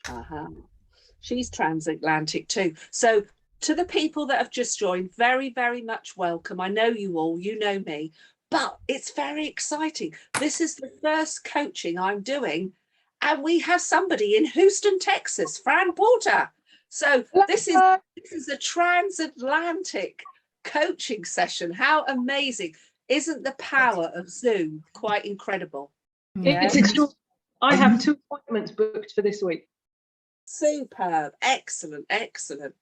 Uh-huh. She's transatlantic too. So to the people that have just joined, very, very much welcome. I know you all, you know me, but it's very exciting. This is the first coaching I'm doing, and we have somebody in Houston, Texas, Fran Porter. So this is a transatlantic coaching session. How amazing. Isn't the power of Zoom quite incredible? It's extraordinary. I have 2 appointments booked for this week. Superb. Excellent. Excellent.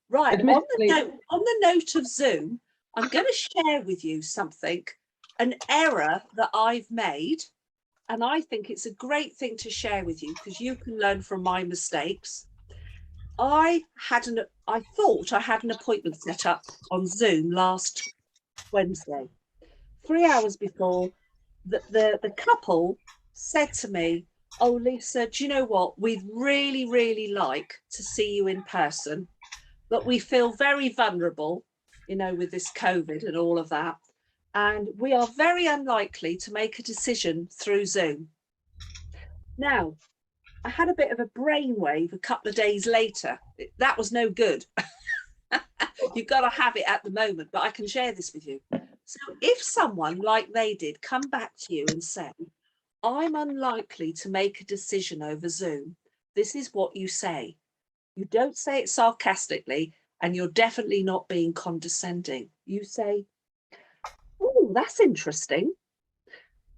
Right. On Admittedly, the note of Zoom, I'm going to share with you something, an error that I've made. And I think it's a great thing to share with you because you can learn from my mistakes. I thought I had an appointment set up on Zoom last Wednesday. 3 hours before, the couple said to me, "Oh, Lisa, do you know what? We'd really, really like to see you in person, but we feel very vulnerable, with this COVID and all of that. And we are very unlikely to make a decision through Zoom." Now, I had a bit of a brainwave a couple of days later. That was no good. You've got to have it at the moment, but I can share this with you. So if someone like they did come back to you and say, "I'm unlikely to make a decision over Zoom," this is what you say. You don't say it sarcastically, and you're definitely not being condescending. You say, "Oh, that's interesting.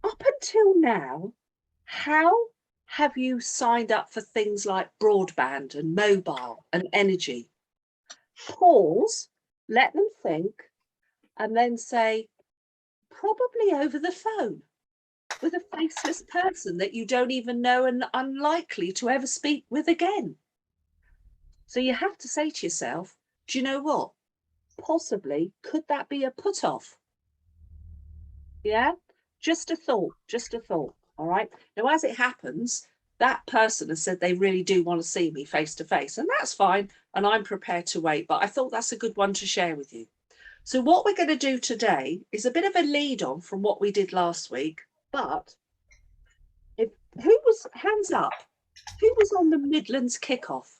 Up until now, how have you signed up for things like broadband and mobile and energy?" Pause, let them think, and then say, "Probably over the phone with a faceless person that you don't even know and unlikely to ever speak with again." So you have to say to yourself, do you know what? Possibly, could that be a put off? Yeah, just a thought, just a thought. All right. Now, as it happens, that person has said they really do want to see me face to face, and that's fine. And I'm prepared to wait. But I thought that's a good one to share with you. So, what we're going to do today is a bit of a lead on from what we did last week. But who was, hands up, who was on the Midlands Kick-Off?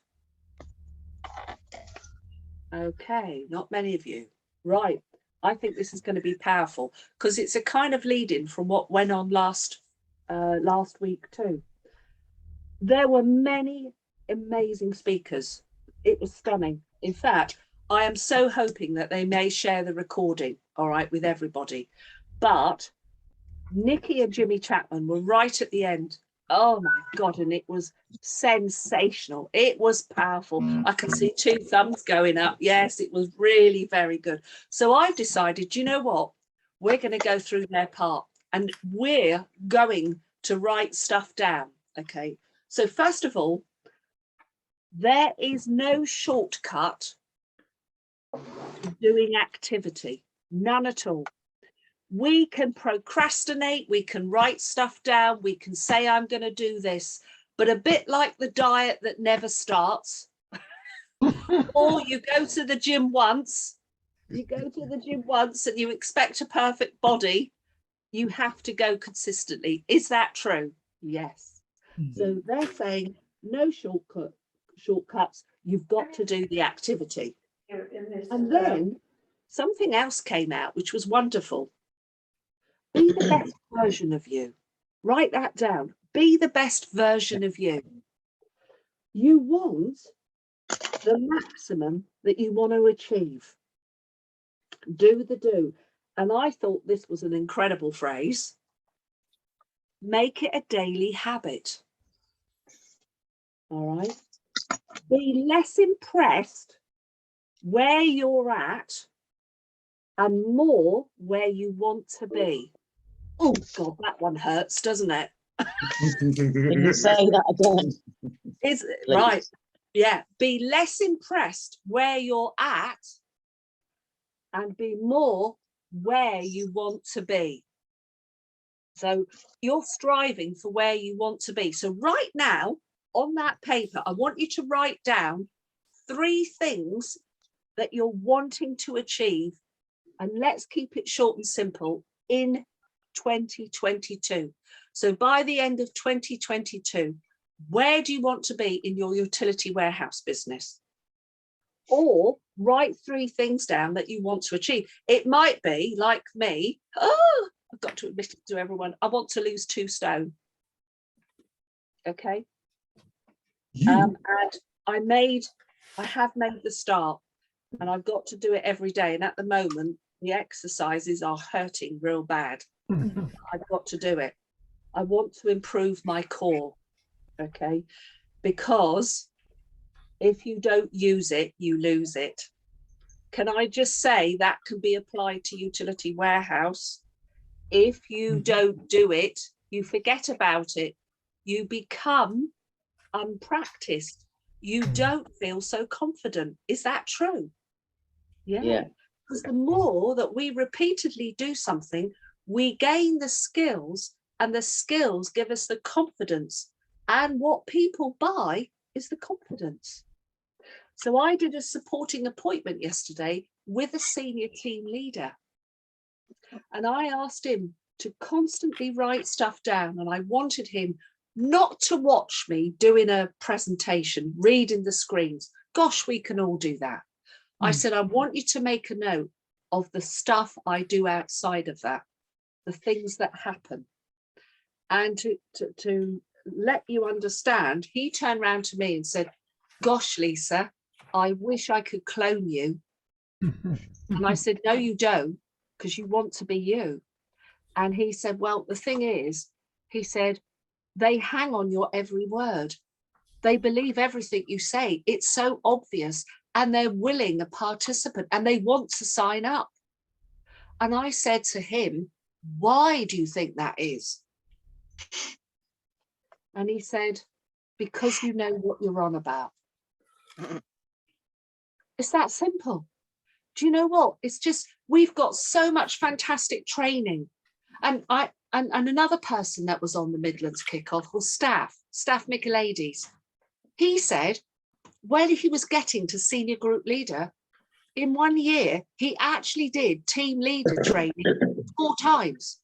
Okay, not many of you. Right. I think this is going to be powerful because it's a kind of lead in from what went on last week too. There were many amazing speakers. It was stunning. In fact, I am so hoping that they may share the recording, all right, with everybody. But Nicky and Jimmy Chapman were right at the end. Oh my God, and it was sensational. It was powerful. I can see 2 thumbs going up. Yes, it was really very good. So I've decided, you know what? We're going to go through their part and we're going to write stuff down. Okay. So first of all, there is no shortcut to doing activity. None at all. We can procrastinate, we can write stuff down, we can say, "I'm going to do this," but a bit like the diet that never starts, or you go to the gym once, and you expect a perfect body, you have to go consistently. Is that true? Yes. So they're saying no shortcuts, you've got to do the activity. And then something else came out, which was wonderful. Be the best version of you. Write that down. Be the best version of you. You want the maximum that you want to achieve. Do the do. And I thought this was an incredible phrase. Make it a daily habit. All right. Be less impressed where you're at and more where you want to be. Oh God, that one hurts, doesn't it? Can you say that again? Is it right? Yeah. Be less impressed where you're at and be more where you want to be. So you're striving for where you want to be. So right now on that paper, I want you to write down 3 things that you're wanting to achieve. And let's keep it short and simple in 2022. So by the end of 2022, Where do you want to be in your utility warehouse business? Or write 3 things down that you want to achieve. It might be like me. Oh, I've got to admit it to everyone. I want to lose 2 stone. Okay. And I have made the start, and I've got to do it every day. And at the moment, the exercises are hurting real bad. I've got to do it. I want to improve my core. Okay. Because if you don't use it, you lose it. Can I just say that can be applied to utility warehouse? If you don't do it, you forget about it. You become unpracticed. You don't feel so confident. Is that true? Yeah. Because the more that we repeatedly do something, we gain the skills, and the skills give us the confidence. And what people buy is the confidence. So I did a supporting appointment yesterday with a senior team leader. And I asked him to constantly write stuff down. And I wanted him not to watch me doing a presentation, reading the screens. Gosh, we can all do that. I said, I want you to make a note of the stuff I do outside of that, the things that happen. And to let you understand, he turned around to me and said, gosh, Lisa, I wish I could clone you. And I said, no, you don't, because you want to be you. And he said, well, the thing is, he said, they hang on your every word. They believe everything you say. It's so obvious, and they're willing a participant, and they want to sign up. And I said to him, why do you think that is? And he said, because you know what you're on about. It's that simple. Do you know what? It's just, we've got so much fantastic training. And another person that was on the Midlands Kick-Off was Staff Michaelides. He said, when he was getting to senior group leader, in 1 year, he actually did team leader training 4 times.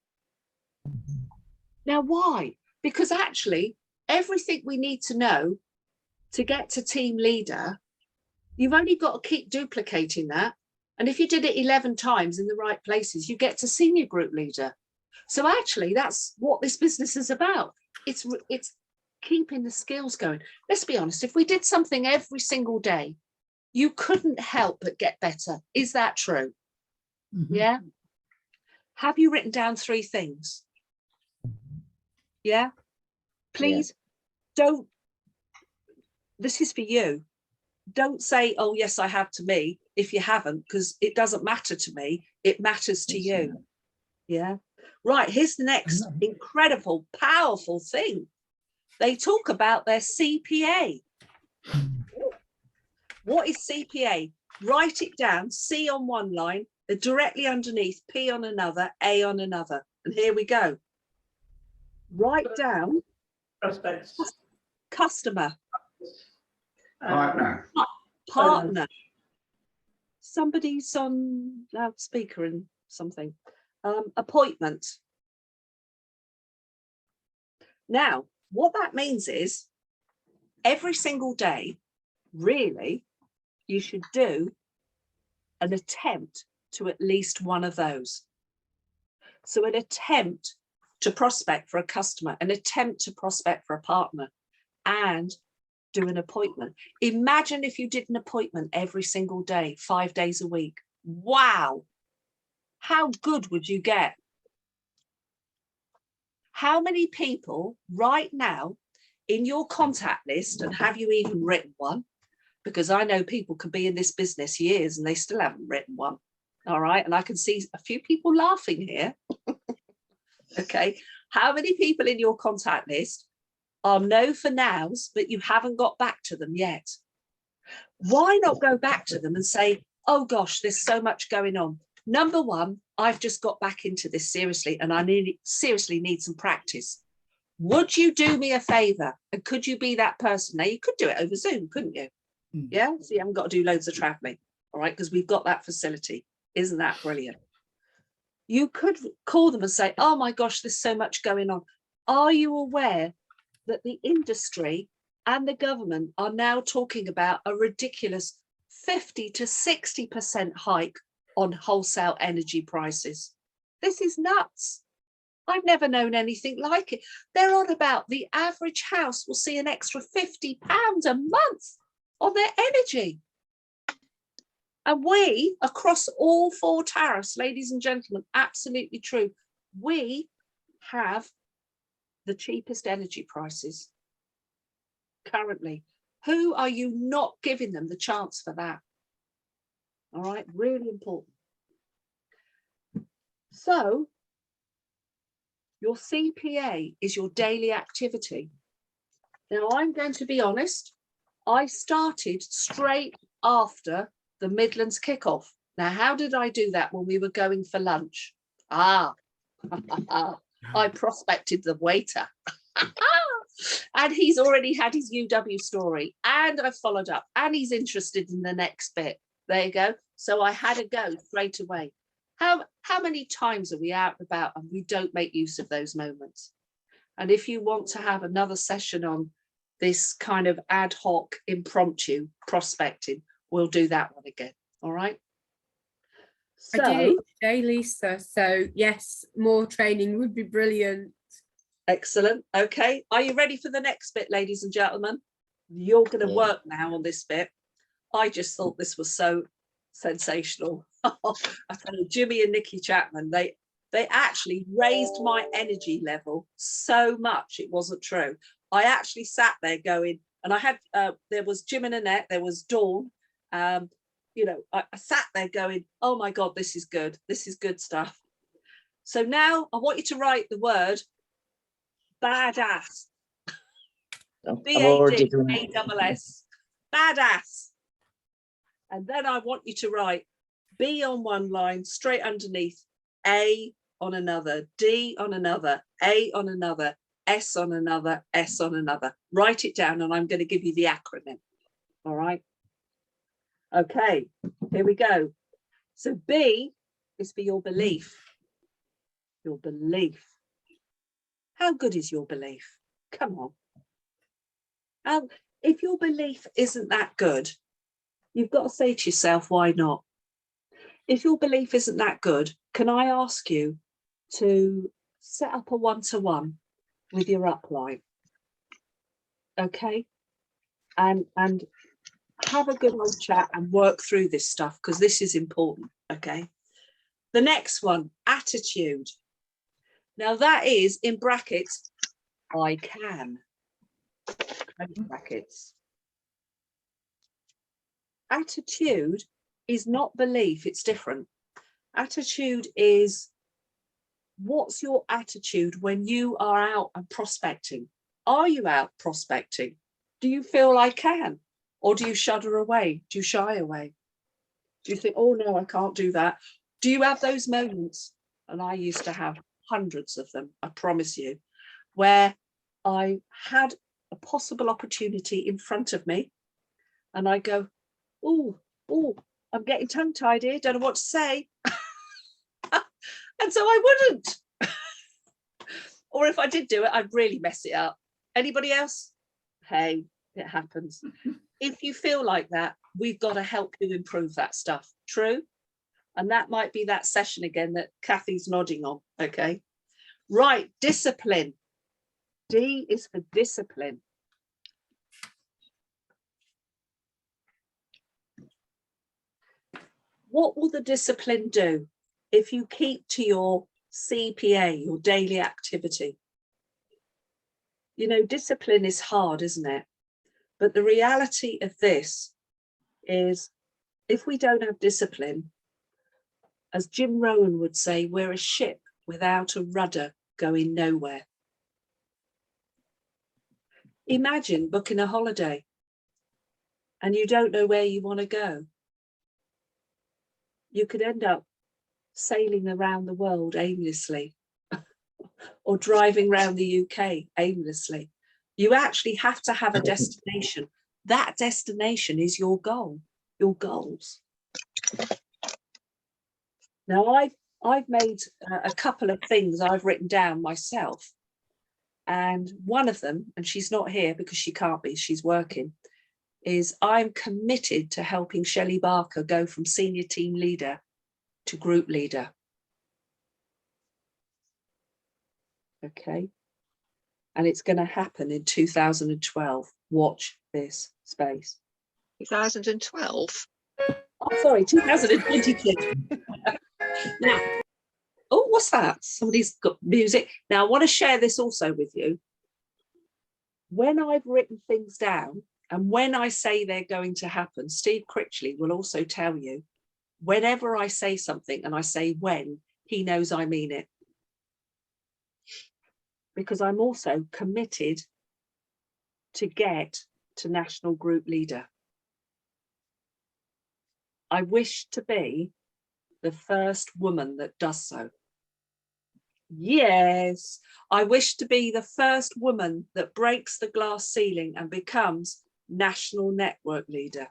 Now, why? Because actually, everything we need to know to get to team leader, you've only got to keep duplicating that. And if you did it 11 times in the right places, you get to senior group leader. So actually, that's what this business is about. It's keeping the skills going. Let's be honest, if we did something every single day, you couldn't help but get better. Is that true? Yeah. Have you written down 3 things? Yeah. Please don't. This is for you. Don't say, oh, yes, I have to me, if you haven't, because it doesn't matter to me. It matters to you. Yeah. Right. Here's the next incredible, powerful thing. They talk about their CPA. What is CPA? Write it down. C on one line, directly underneath, P on another, A on another. And here we go. Write down Prospects. Customer. Partner. Somebody's on loudspeaker and something. Appointment. Now, what that means is every single day, really, you should do an attempt to at least one of those. So an attempt to prospect for a customer, an attempt to prospect for a partner, and do an appointment. Imagine if you did an appointment every single day, 5 days a week. Wow. How good would you get? How many people right now in your contact list, and have you even written one? Because I know people could be in this business years and they still haven't written one. All right. And I can see a few people laughing here. Okay. How many people in your contact list are no for nows, but you haven't got back to them yet? Why not go back to them and say, oh gosh, there's so much going on. Number one, I've just got back into this seriously, and I seriously need some practice. Would you do me a favor? And could you be that person? Now, you could do it over Zoom, couldn't you? Yeah, so you haven't got to do loads of traveling. All right, because we've got that facility. Isn't that brilliant? You could call them and say, oh my gosh, there's so much going on. Are you aware that the industry and the government are now talking about a ridiculous 50 to 60% hike on wholesale energy prices. This is nuts. I've never known anything like it. They're on about the average house will see an extra £50 a month on their energy. And we, across all 4 tariffs, ladies and gentlemen, absolutely true, we have the cheapest energy prices currently. Who are you not giving them the chance for that? All right, really important. So your CPA is your daily activity. Now, I'm going to be honest, I started straight after the Midlands Kick-Off. Now, how did I do that when we were going for lunch? I prospected the waiter. And he's already had his UW story, and I followed up, and he's interested in the next bit. There you go. So I had a go straight away. How many times are we out and about and we don't make use of those moments? And if you want to have another session on this kind of ad hoc impromptu prospecting, we'll do that one again. All right. So, I did it today, Lisa. So yes, more training would be brilliant. Excellent. Okay. Are you ready for the next bit, ladies and gentlemen? You're going to work now on this bit. I just thought this was so sensational. I tell you, Jimmy and Nicky Chapman, they actually raised my energy level so much it wasn't true. I actually sat there going, and I had, there was Jim and Annette, there was Dawn. You know, I sat there going, oh my God, this is good. This is good stuff. So now I want you to write the word badass. B-A-D-A-S-S. Badass. And then I want you to write B on one line, straight underneath, A on another, D on another, A on another, S on another, S on another. Write it down and I'm going to give you the acronym. All right. Okay, here we go. So B is for your belief. Your belief. How good is your belief? Come on. If your belief isn't that good, you've got to say to yourself, why not? If your belief isn't that good, can I ask you to set up a one-to-one with your upline? Okay? And have a good old chat and work through this stuff because this is important, okay? The next one, attitude. Now that is in brackets, I can. Brackets. Attitude is not belief, it's different. Attitude is, what's your attitude when you are out and prospecting? Are you out prospecting? Do you feel I can? Or do you shudder away? Do you shy away? Do you think, oh no, I can't do that? Do you have those moments? And I used to have hundreds of them, I promise you, where I had a possible opportunity in front of me and I go, oh, I'm getting tongue-tied here, don't know what to say. And so I wouldn't. Or if I did do it, I'd really mess it up. Anybody else? Hey, it happens. If you feel like that, we've got to help you improve that stuff. True? And that might be that session again that Kathy's nodding on, okay? Right, discipline. D is for discipline. What will the discipline do if you keep to your CPA, your daily activity? You know, discipline is hard, isn't it? But the reality of this is if we don't have discipline, as Jim Rowan would say, we're a ship without a rudder going nowhere. Imagine booking a holiday and you don't know where you want to go. You could end up sailing around the world aimlessly or driving around the UK aimlessly. You actually have to have a destination. That destination is your goal, your goals. Now, I've made a couple of things I've written down myself. And one of them, and she's not here because she can't be, she's working, is I'm committed to helping Shelley Barker go from senior team leader to group leader. Okay. And it's going to happen in 2012. Watch this space. 2012. Oh, sorry, 2022. Now, oh, what's that? Somebody's got music. Now, I want to share this also with you. When I've written things down and when I say they're going to happen, Steve Critchley will also tell you, whenever I say something and I say when, he knows I mean it. Because I'm also committed to get to national group leader. I wish to be the first woman that does so. Yes, I wish to be the first woman that breaks the glass ceiling and becomes national network leader.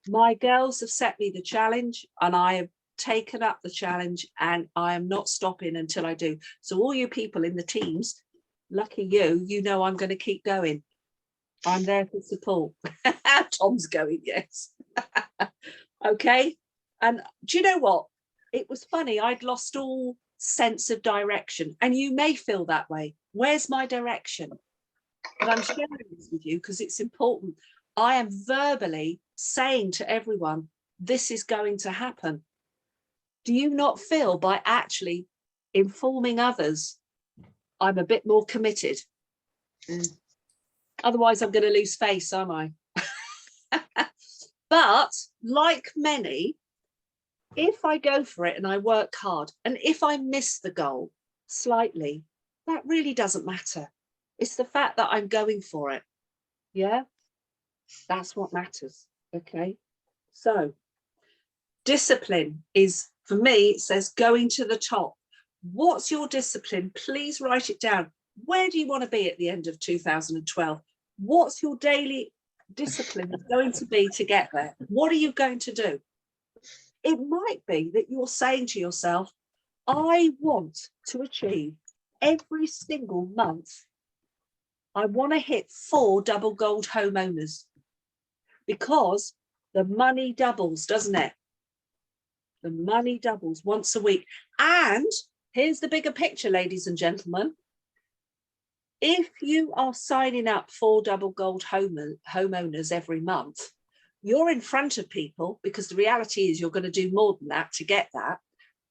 My girls have set me the challenge and I have taken up the challenge and I am not stopping until I do. So all you people in the teams, lucky you, you know I'm going to keep going. I'm there for support. Tom's going, yes. Okay. And do you know what? It was funny. I'd lost all sense of direction. And you may feel that way. Where's my direction? But I'm sharing this with you because it's important. I am verbally saying to everyone, this is going to happen. Do you not feel by actually informing others, I'm a bit more committed? Otherwise, I'm going to lose face, aren't I? But like many, if I go for it and I work hard, and if I miss the goal slightly, that really doesn't matter. It's the fact that I'm going for it. Yeah, that's what matters. Okay. So discipline is, for me, it says going to the top. What's your discipline? Please write it down. Where do you want to be at the end of 2012? What's your daily discipline going to be to get there? What are you going to do? It might be that you're saying to yourself, I want to achieve every single month, I want to hit 4 double gold homeowners, because the money doubles, doesn't it? The money doubles once a week. And here's the bigger picture, ladies and gentlemen. If you are signing up for double gold homeowners every month, you're in front of people, because the reality is you're going to do more than that to get that.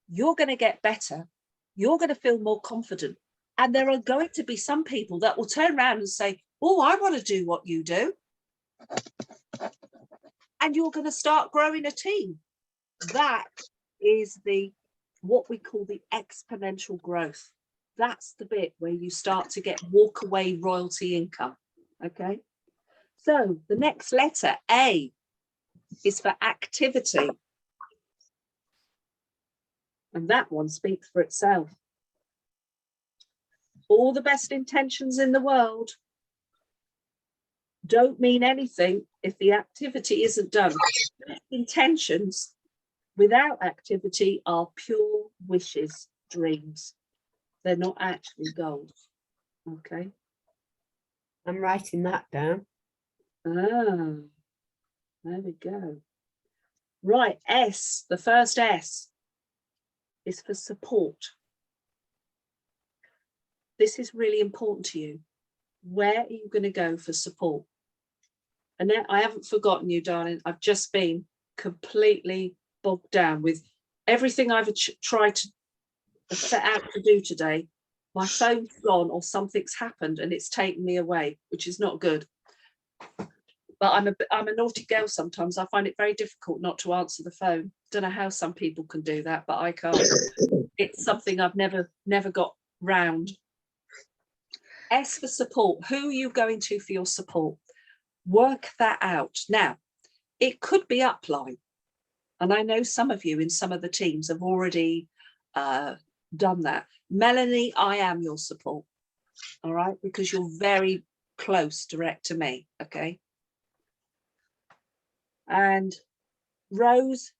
You're going to get better. You're going to feel more confident. And there are going to be some people that will turn around and say, oh, I want to do what you do. And you're going to start growing a team. That is what we call the exponential growth. That's the bit where you start to get walk away royalty income. Okay. So the next letter, A, is for activity. And that one speaks for itself. All the best intentions in the world don't mean anything if the activity isn't done. Intentions without activity are pure wishes, dreams. They're not actually goals. Okay. I'm writing that down. Ah, there we go. Right, S, the first S is for support. This is really important to you. Where are you going to go for support? And I haven't forgotten you, darling. I've just been completely bogged down with everything I've tried to set out to do today. My phone's gone or something's happened and it's taken me away, which is not good. But I'm a naughty girl sometimes. I find it very difficult not to answer the phone. Don't know how some people can do that, but I can't. It's something I've never got round. S for support. Who are you going to for your support? Work that out. Now, it could be upline. And I know some of you in some of the teams have already done that. Melanie, I am your support. All right, because you're very close, direct to me. Okay. And Rose,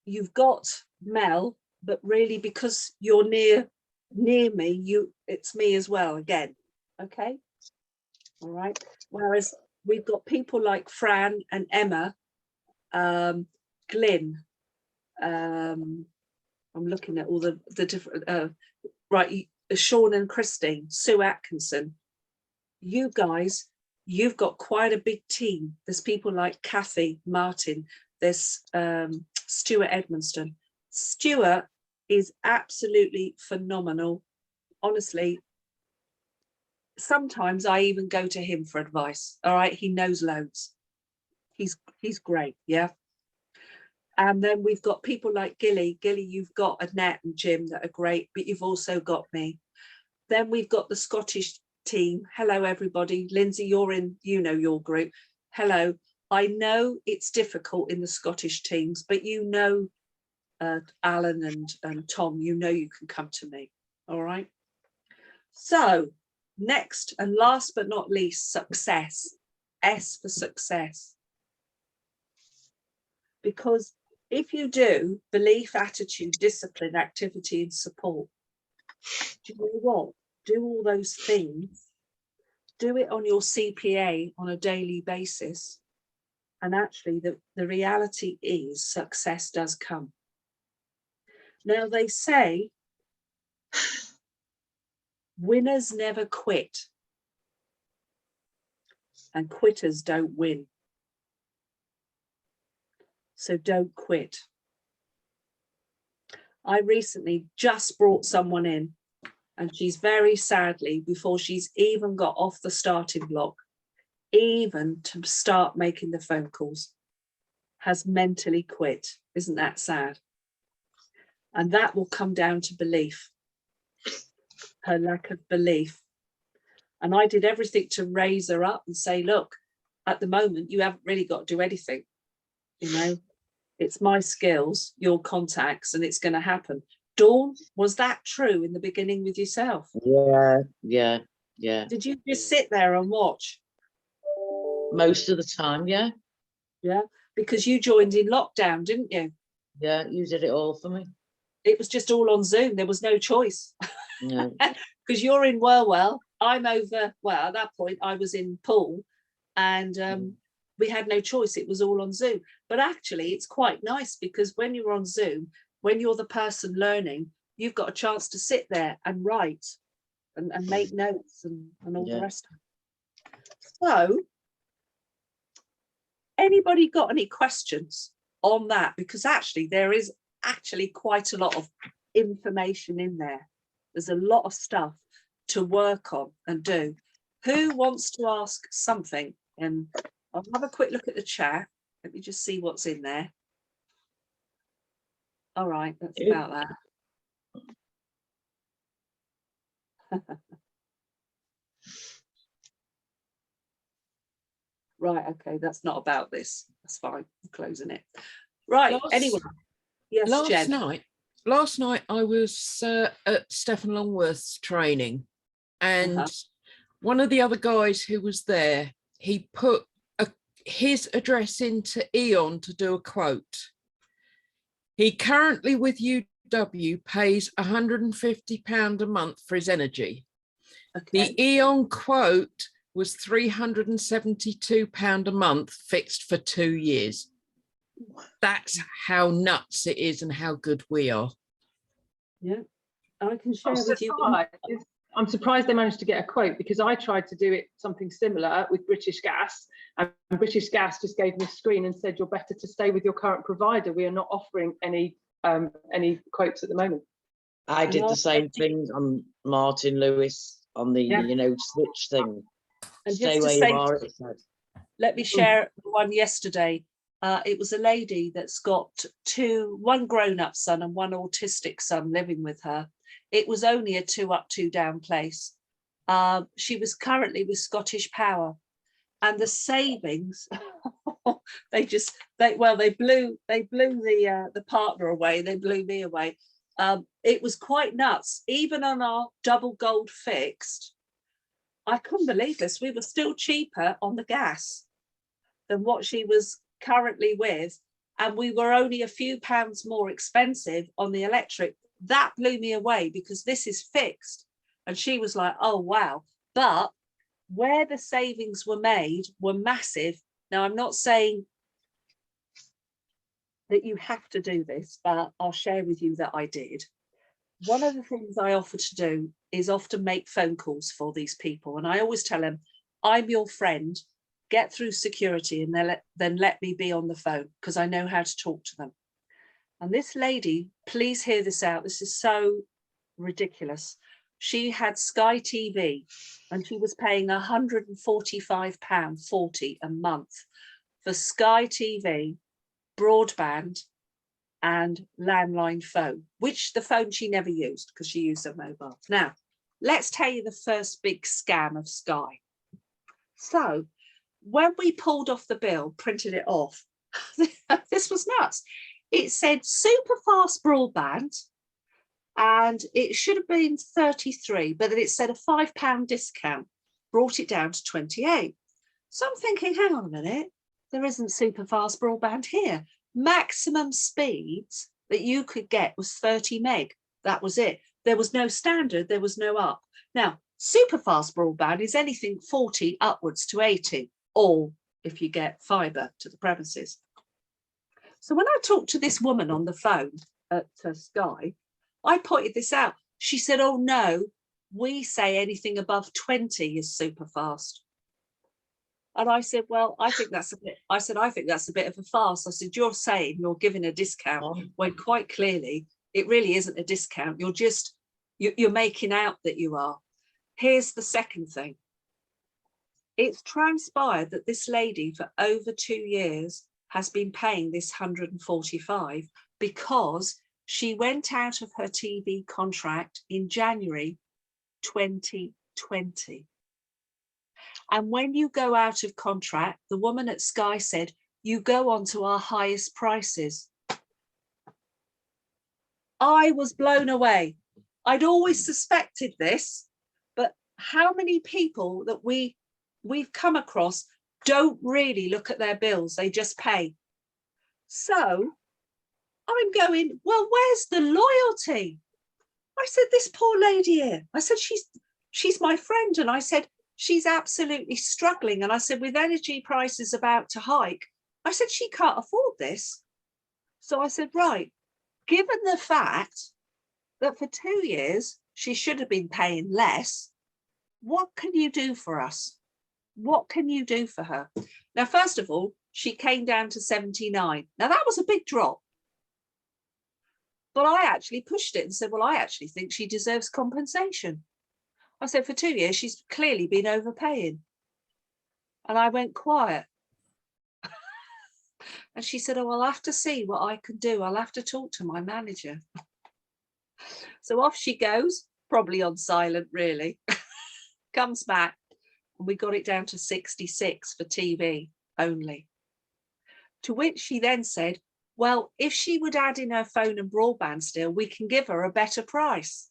you've got Mel, but really because you're near near me, it's me as well again. Okay. All right. Whereas we've got people like Fran and Emma, Glyn. I'm looking at all the different right. Sean and Christine, Sue Atkinson. You guys, you've got quite a big team. There's people like Kathy Martin. There's Stuart Edmonston. Stuart is absolutely phenomenal. Honestly, sometimes I even go to him for advice. All right, he knows loads. He's great, yeah. And then we've got people like Gilly. Gilly, you've got Annette and Jim that are great, but you've also got me. Then we've got the Scottish team. Hello, everybody. Lindsay, you're in, you know, your group. Hello. I know it's difficult in the Scottish teams, but you know, Alan and Tom, you know you can come to me. All right. So next and last but not least, success. S for success. Because if you do belief, attitude, discipline, activity, and support, do you know what? Do all those things. Do it on your CPA on a daily basis. And actually, the reality is success does come. Now, they say winners never quit and quitters don't win. So don't quit. I recently just brought someone in, and she's very sadly, before she's even got off the starting block, even to start making the phone calls, has mentally quit. Isn't that sad? And that will come down to belief, her lack of belief. And I did everything to raise her up and say, look, at the moment, you haven't really got to do anything. You know, it's my skills, your contacts, and it's going to happen. Dawn, was that true in the beginning with yourself? Yeah. Did you just sit there and watch? Most of the time, yeah. Yeah, because you joined in lockdown, didn't you? Yeah, you did it all for me. It was just all on Zoom. There was no choice. No. Because you're in Well, I'm over, well, at that point, I was in Poole, and we had no choice. It was all on Zoom. But actually, it's quite nice because when you're on Zoom, when you're the person learning, you've got a chance to sit there and write and make notes and all the rest of it. So, anybody got any questions on that? Because actually, there is actually quite a lot of information in there. There's a lot of stuff to work on and do. Who wants to ask something? And I'll have a quick look at the chat. Let me just see what's in there. All right, that's about that. Right, okay, that's not about this. That's fine, I'm closing it. Right, anyway. Yes, Jen. Last night I was at Stephen Longworth's training, and one of the other guys who was there, he put his address into Eon to do a quote. He currently with UW pays £150 a month for his energy. Okay. The Eon quote was £372 a month fixed for 2 years. That's how nuts it is and how good we are. Yeah, I can share with you. I'm surprised they managed to get a quote, because I tried to do it something similar with British Gas, and British Gas just gave me a screen and said, you're better to stay with your current provider. We are not offering any quotes at the moment. I did the same thing on Martin Lewis on the switch thing. And stay where you are, it said. Let me share one yesterday. It was a lady that's got one grown-up son and one autistic son living with her. It was only a 2 up, 2 down place. She was currently with Scottish Power, and the savings, they blew the partner away. They blew me away. It was quite nuts. Even on our double gold fixed, I couldn't believe this. We were still cheaper on the gas than what she was currently with, and we were only a few pounds more expensive on the electric that blew me away because this is fixed. And she was like, oh, wow. But where the savings were made were massive. Now, I'm not saying that you have to do this, but I'll share with you that I did. One of the things I offer to do is often make phone calls for these people. And I always tell them, I'm your friend, get through security and then let me be on the phone because I know how to talk to them. And this lady, please hear this out. This is so ridiculous. She had Sky TV and she was paying £145.40 a month for Sky TV, broadband and landline phone, which the phone she never used because she used her mobile. Now, let's tell you the first big scam of Sky. So when we pulled off the bill, printed it off, this was nuts. It said super fast broadband and it should have been 33, but then it said a £5 discount, brought it down to 28. So I'm thinking, hang on a minute, there isn't super fast broadband here. Maximum speeds that you could get was 30 meg. That was it. There was no standard, there was no up. Now, super fast broadband is anything 40 upwards to 80, or if you get fibre to the premises. So when I talked to this woman on the phone at Sky, I pointed this out. She said, oh no, we say anything above 20 is super fast. And I said, well, I think that's a bit of a farce. I said, you're saying you're giving a discount when quite clearly it really isn't a discount. You're making out that you are. Here's the second thing. It's transpired that this lady for over 2 years has been paying this 145 because she went out of her TV contract in January 2020. And when you go out of contract, the woman at Sky said, you go on to our highest prices. I was blown away. I'd always suspected this, but how many people that we've come across don't really look at their bills, they just pay. So I'm going, well, where's the loyalty? I said, this poor lady here, I said, she's my friend. And I said, she's absolutely struggling. And I said, with energy prices about to hike, I said, she can't afford this. So I said, right, given the fact that for 2 years, she should have been paying less, what can you do for us? What can you do for her? Now, first of all, she came down to 79. Now, that was a big drop. But I actually pushed it and said, well, I actually think she deserves compensation. I said, for 2 years, she's clearly been overpaying. And I went quiet. And she said, oh, I'll have to see what I can do. I'll have to talk to my manager. So off she goes, probably on silent, really. Comes back. And we got it down to 66 for TV only. To which she then said, well, if she would add in her phone and broadband still, we can give her a better price.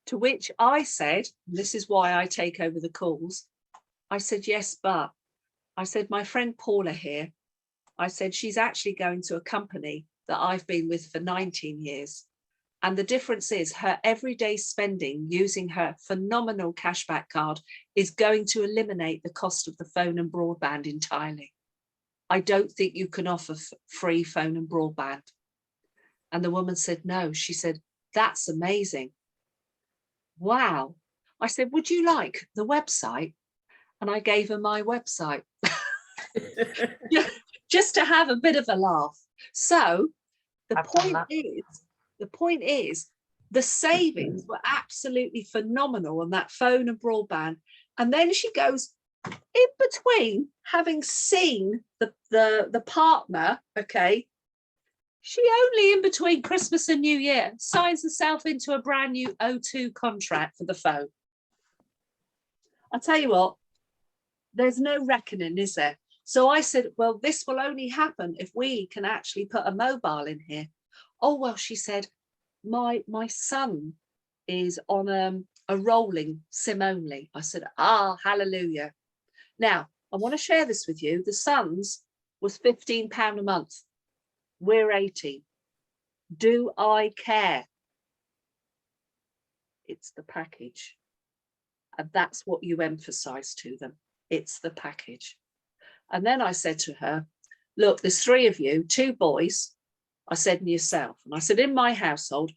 To which I said, this is why I take over the calls. I said, yes, but I said, my friend Paula here, I said, she's actually going to a company that I've been with for 19 years. And the difference is her everyday spending using her phenomenal cashback card is going to eliminate the cost of the phone and broadband entirely. I don't think you can offer free phone and broadband. And the woman said, no. She said, that's amazing. Wow. I said, would you like the website? And I gave her my website just to have a bit of a laugh. So the point is, the savings were absolutely phenomenal on that phone and broadband. And then she goes, in between having seen the partner, okay, she only in between Christmas and New Year signs herself into a brand new O2 contract for the phone. I'll tell you what, there's no reckoning, is there? So I said, well, this will only happen if we can actually put a mobile in here. Oh, well, she said, my son is on a rolling SIM only. I said, hallelujah. Now, I want to share this with you. The son's was £15 a month. We're 18. Do I care? It's the package. And that's what you emphasize to them. It's the package. And then I said to her, look, there's 3 of you, 2 boys. I said, and yourself. And I said, in my household,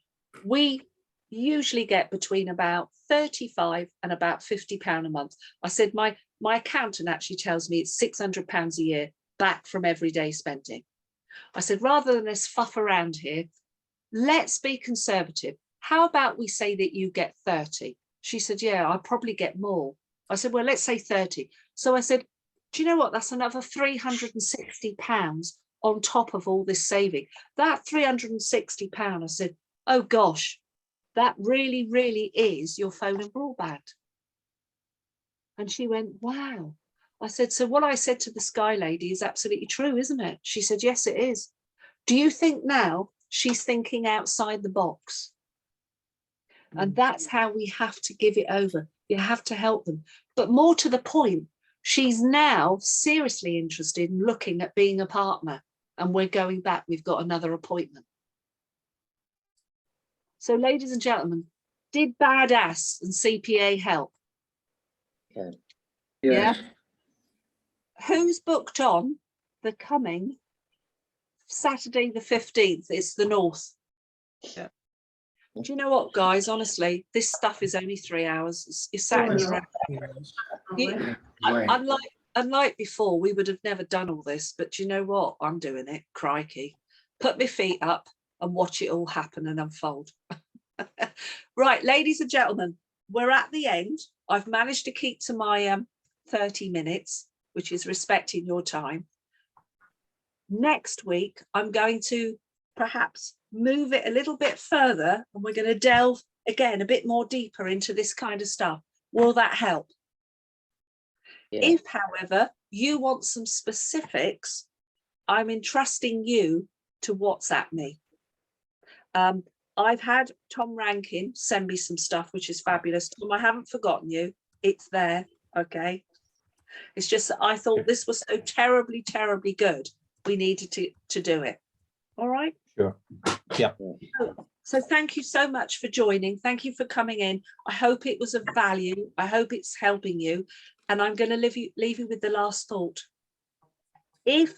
we usually get between about 35 and about £50 a month. I said, my accountant actually tells me it's £600 a year back from everyday spending. I said, rather than us fuff around here, let's be conservative. How about we say that you get 30? She said, yeah, I'll probably get more. I said, well, let's say 30. So I said, do you know what? That's another £360 on top of all this saving. That £360, I said, oh gosh, that really, really is your phone and broadband. And she went, wow. I said, so what I said to the Sky Lady is absolutely true, isn't it? She said, yes, it is. Do you think now she's thinking outside the box? And that's how we have to give it over. You have to help them. But more to the point, she's now seriously interested in looking at being a partner. And we're going back. We've got another appointment. So, ladies and gentlemen, did Badass and CPA help? Yeah. Who's booked on the coming Saturday the 15th? It's the North. Yeah. Do you know what, guys? Honestly, this stuff is only 3 hours. You're sat in your own. Unlike before, we would have never done all this. But do you know what? I'm doing it. Crikey. Put my feet up and watch it all happen and unfold. Right, ladies and gentlemen, we're at the end. I've managed to keep to my 30 minutes, which is respecting your time. Next week, I'm going to perhaps move it a little bit further, and we're going to delve again a bit more deeper into this kind of stuff. Will that help? Yeah. If, however, you want some specifics, I'm entrusting you to WhatsApp me. I've had Tom Rankin send me some stuff, which is fabulous. Tom, I haven't forgotten you. It's there, okay? It's just that I thought this was so terribly, terribly good. We needed to do it. All right? Sure. Yeah. So thank you so much for joining. Thank you for coming in. I hope it was of value. I hope it's helping you. And I'm going to leave you with the last thought. If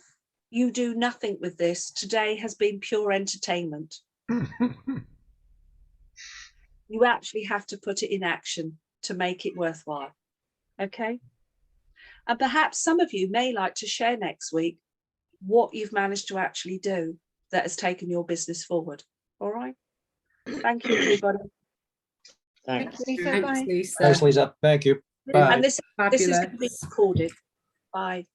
you do nothing with this, today has been pure entertainment. You actually have to put it in action to make it worthwhile. Okay? And perhaps some of you may like to share next week what you've managed to actually do that has taken your business forward. All right? Thank you, everybody. Thanks. Thanks, Lisa. Thanks, Lisa. Thank you. Bye. And this is going to be recorded. Bye.